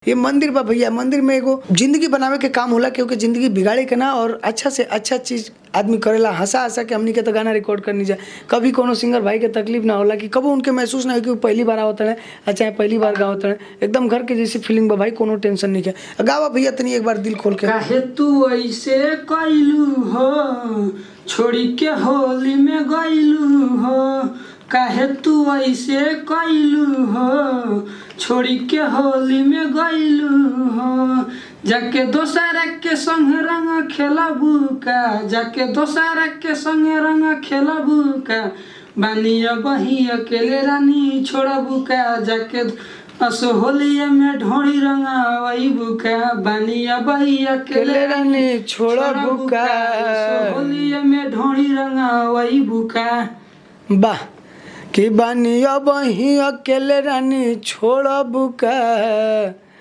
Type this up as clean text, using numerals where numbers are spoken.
ये मंदिर बा भैया, मंदिर में एगो जिंदगी बनावे के काम होला, क्योंकि जिंदगी बिगाड़े के ना और अच्छा से अच्छा चीज आदमी करेला। हंसा हंसा के हमनी के तो गाना रिकॉर्ड करनी जाए, कभी कोनो सिंगर भाई के तकलीफ ना होला कि कबो उनके महसूस ना हो कि वो पहली बार आवत है चाहे पहली बार गावत है। एकदम घर के जैसी फीलिंग बा भाई, कोनो टेंशन नहीं है। गावा भैया तनी एक बार दिल खोल के। काहे तू ऐसे कैलू हो, छोड़ी के होली में गईलू हो। काहे तू ऐसे कैलू हो, छोड़ी के होली में गईलू हो। जाके दोसरा के संग रंग खेलबू का, जाके दोसरा के संग रंग खेलबू का। बानिया बही अकेले रानी छोड़बू का, जाके असो होलिया में ढोड़ी रंगावईबू का। बानिया बही अकेले रानी छोड़बू का, असो होलिया में ढोड़ी रंगावईबू का। वाह कि बानिया बही अकेले रानी छोड़बू का।